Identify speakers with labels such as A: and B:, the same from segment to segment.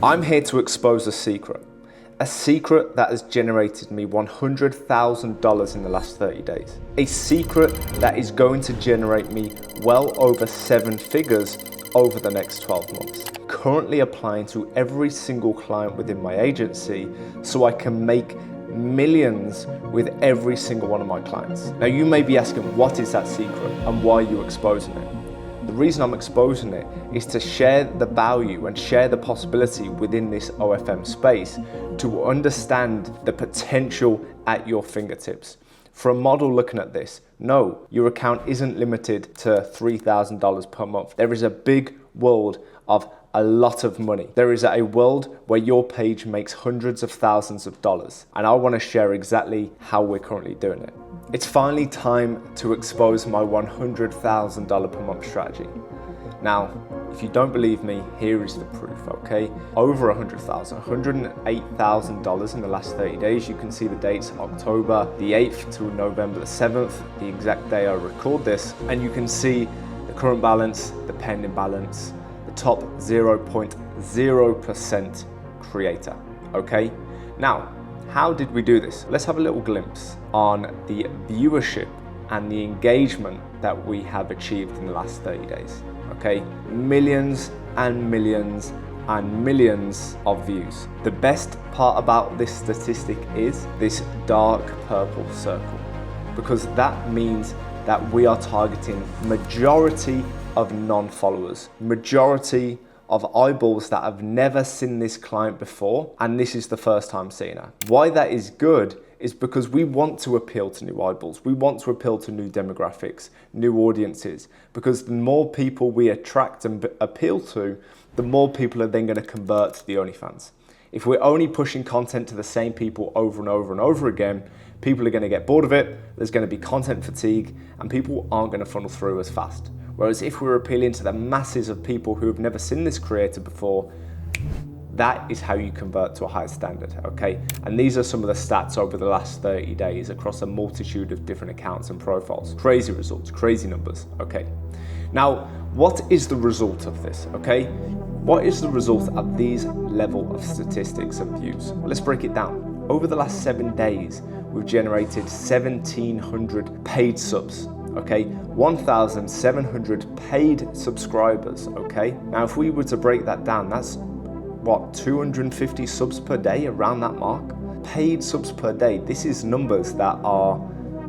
A: I'm here to expose a secret that has generated me $100,000 in the last 30 days. A secret that is going to generate me well over 7 figures over the next 12 months. Currently applying to every single client within my agency so I can make millions with every single one of my clients. Now you may be asking, what is that secret and why are you exposing it? The reason I'm exposing it is to share the value and share the possibility within this OFM space to understand the potential at your fingertips. For a model looking at this, no, your account isn't limited to $3,000 per month. There is a big world of a lot of money. There is a world where your page makes hundreds of thousands of dollars, and I want to share exactly how we're currently doing it. It's finally time to expose my $100,000 per month strategy. Now, if you don't believe me, here is the proof, okay? Over $100,000, $108,000 in the last 30 days. You can see the dates, October the 8th to November the 7th, the exact day I record this. And you can see the current balance, the pending balance, the top 0.0% creator, okay? Now, how did we do this? Let's have a little glimpse on the viewership and the engagement that we have achieved in the last 30 days, okay? Millions and millions and millions of views. The best part about this statistic is this dark purple circle, because that means that we are targeting majority of non-followers, majority of eyeballs that have never seen this client before, and this is the first time seeing her. Why that is good is because we want to appeal to new eyeballs. We want to appeal to new demographics, new audiences, because the more people we attract and appeal to, the more people are then going to convert to the OnlyFans. If we're only pushing content to the same people over and over and over again, people are going to get bored of it, there's going to be content fatigue, and people aren't going to funnel through as fast. Whereas if we're appealing to the masses of people who have never seen this creator before, that is how you convert to a higher standard, okay? And these are some of the stats over the last 30 days across a multitude of different accounts and profiles. Crazy results, crazy numbers, okay? Now, what is the result of this, okay? What is the result of these level of statistics and views? Well, let's break it down. Over the last 7 days, we've generated 1,700 paid subs. Okay, 1,700 paid subscribers, okay? Now, if we were to break that down, that's what, 250 subs per day, around that mark? Paid subs per day, this is numbers that are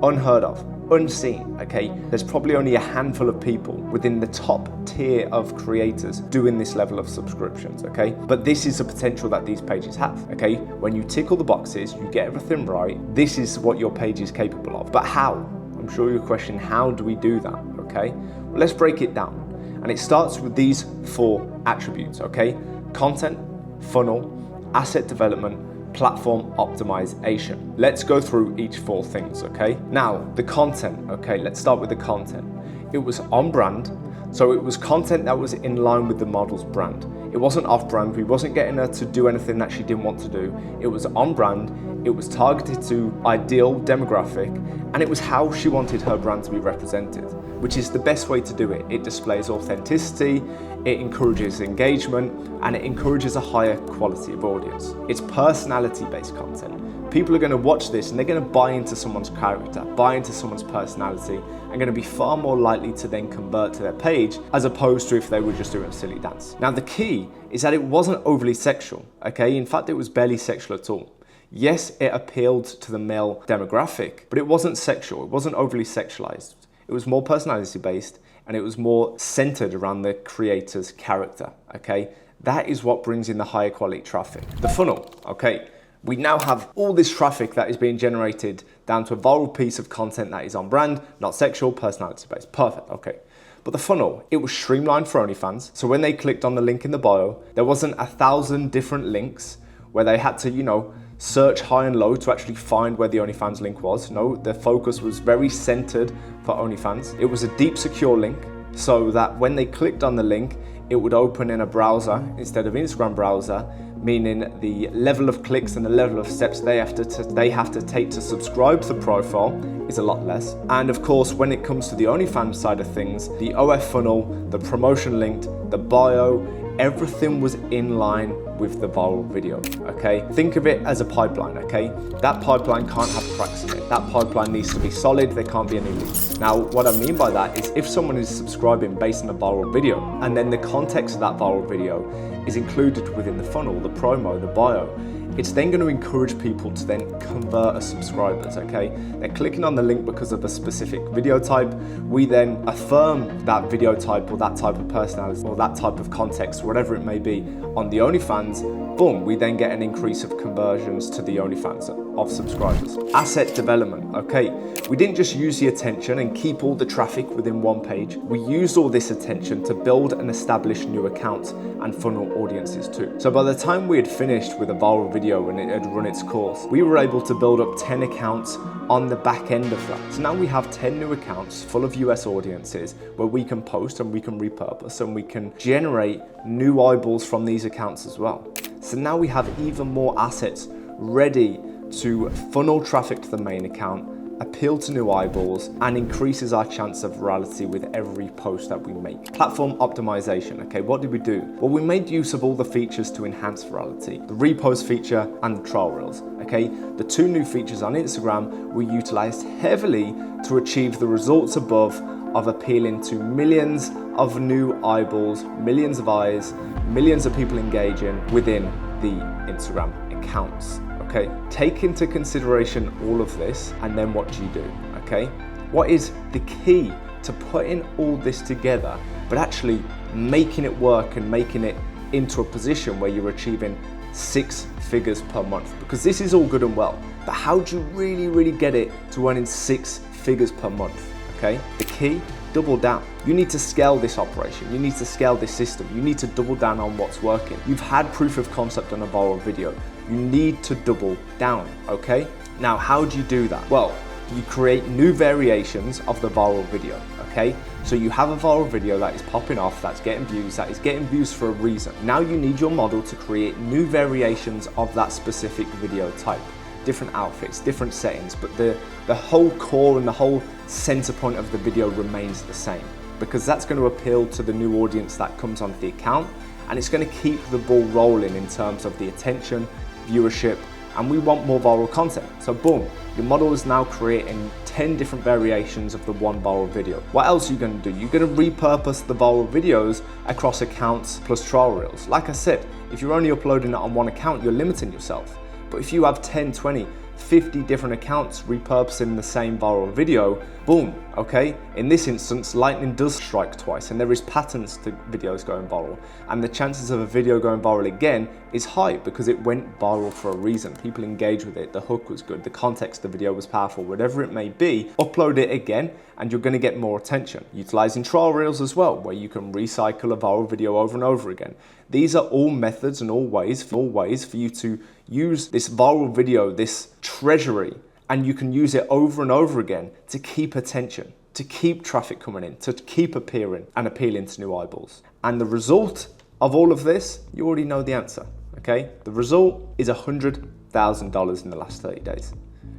A: unheard of, unseen, okay? There's probably only a handful of people within the top tier of creators doing this level of subscriptions, okay? But this is the potential that these pages have, okay? When you tick all the boxes, you get everything right, this is what your page is capable of. But how? I'm sure your question, how do we do that, okay? Well, let's break it down. And it starts with these 4 attributes, okay? Content, funnel, asset development, platform optimization. Let's go through each 4 things, okay? Now, the content, okay, let's start with the content. It was on brand, so it was content that was in line with the model's brand. It wasn't off brand, we wasn't getting her to do anything that she didn't want to do. It was on brand, it was targeted to ideal demographic, and it was how she wanted her brand to be represented, which is the best way to do it. It displays authenticity, it encourages engagement, and it encourages a higher quality of audience. It's personality-based content. People are going to watch this and they're going to buy into someone's character, buy into someone's personality, and going to be far more likely to then convert to their page as opposed to if they were just doing a silly dance. Now, the key is that it wasn't overly sexual, okay? In fact, it was barely sexual at all. Yes, it appealed to the male demographic, but it wasn't sexual. It wasn't overly sexualized. It was more personality-based, and it was more centered around the creator's character, okay? That is what brings in the higher quality traffic. The funnel, okay? We now have all this traffic that is being generated down to a viral piece of content that is on brand, not sexual, personality-based. Perfect, okay. But the funnel, it was streamlined for OnlyFans. So when they clicked on the link in the bio, there wasn't 1,000 different links where they had to, search high and low to actually find where the OnlyFans link was. No, the focus was very centered for OnlyFans. It was a deep, secure link so that when they clicked on the link, it would open in a browser instead of Instagram browser, meaning the level of clicks and the level of steps they have to take to subscribe to the profile is a lot less. And of course, when it comes to the OnlyFans side of things, the OF funnel, the promotion linked, the bio, everything was in line with the viral video, okay? Think of it as a pipeline, okay? That pipeline can't have cracks in it. That pipeline needs to be solid, there can't be any leaks. Now, what I mean by that is if someone is subscribing based on a viral video, and then the context of that viral video is included within the funnel, the promo, the bio, it's then going to encourage people to then convert as subscribers, okay? They're clicking on the link because of a specific video type. We then affirm that video type or that type of personality or that type of context, whatever it may be, on the OnlyFans. Boom, we then get an increase of conversions to the OnlyFans of subscribers. Asset development, okay? We didn't just use the attention and keep all the traffic within one page. We used all this attention to build and establish new accounts and funnel audiences too. So by the time we had finished with a viral video and it had run its course, we were able to build up 10 accounts on the back end of that. So now we have 10 new accounts full of US audiences where we can post and we can repurpose and we can generate new eyeballs from these accounts as well. So now we have even more assets ready to funnel traffic to the main account, appeal to new eyeballs, and increases our chance of virality with every post that we make. Platform optimization, okay, what did we do? Well, we made use of all the features to enhance virality, the repost feature and the trial reels, okay? The two new features on Instagram were utilized heavily to achieve the results above of appealing to millions of new eyeballs, millions of eyes, millions of people engaging within the Instagram accounts. Okay, take into consideration all of this, and then what do? Okay, what is the key to putting all this together, but actually making it work and making it into a position where you're achieving 6 figures per month? Because this is all good and well, but how do you really get it to earning 6 figures per month? Okay, the key, double down. You need to scale this operation. You need to scale this system. You need to double down on what's working. You've had proof of concept on a viral video. You need to double down, okay? Now, how do you do that? Well, you create new variations of the viral video, okay? So you have a viral video that is popping off, that's getting views, that is getting views for a reason. Now you need your model to create new variations of that specific video type. Different outfits, different settings, but the whole core and the whole center point of the video remains the same, because that's going to appeal to the new audience that comes onto the account, and it's going to keep the ball rolling in terms of the attention, viewership, and we want more viral content. So boom, your model is now creating 10 different variations of the one viral video. What else are you going to do? You're going to repurpose the viral videos across accounts plus trial reels. Like I said, if you're only uploading it on one account, you're limiting yourself. But if you have 10, 20, 50 different accounts repurposing the same viral video, boom, okay? In this instance, lightning does strike twice, and there is patterns to videos going viral, and the chances of a video going viral again is high because it went viral for a reason. People engage with it, the hook was good, the context of the video was powerful, whatever it may be, upload it again and you're gonna get more attention. Utilizing trial reels as well, where you can recycle a viral video over and over again. These are all methods and all ways for you to use this viral video, this treasury, and you can use it over and over again to keep attention, to keep traffic coming in, to keep appearing and appealing to new eyeballs. And the result of all of this, you already know the answer, okay? The result is $100,000 in the last 30 days.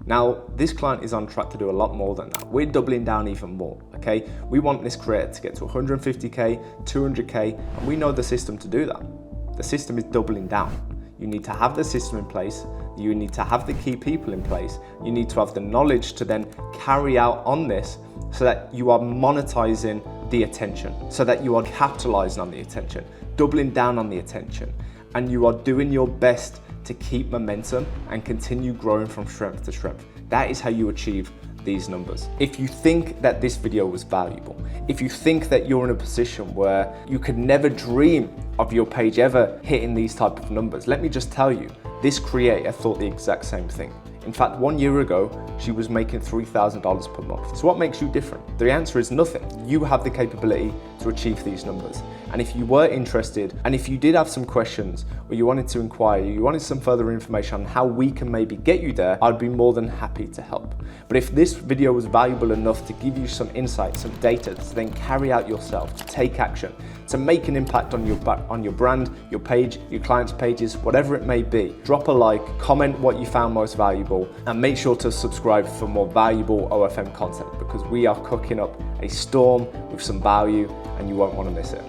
A: Now, this client is on track to do a lot more than that. We're doubling down even more, okay? We want this creator to get to 150K, 200K, and we know the system to do that. The system is doubling down. You need to have the system in place. You need to have the key people in place. You need to have the knowledge to then carry out on this so that you are monetizing the attention, so that you are capitalizing on the attention, doubling down on the attention, and you are doing your best to keep momentum and continue growing from strength to strength. That is how you achieve these numbers. If you think that this video was valuable, if you think that you're in a position where you could never dream of your page ever hitting these type of numbers, let me just tell you, this creator thought the exact same thing. In fact, 1 year ago, she was making $3,000 per month. So what makes you different? The answer is nothing. You have the capability to achieve these numbers. And if you were interested, and if you did have some questions, or you wanted to inquire, you wanted some further information on how we can maybe get you there, I'd be more than happy to help. But if this video was valuable enough to give you some insight, some data to then carry out yourself, to take action, to make an impact on your brand, your page, your clients' pages, whatever it may be, drop a like, comment what you found most valuable, and make sure to subscribe for more valuable OFM content, because we are cooking up a storm with some value and you won't want to miss it.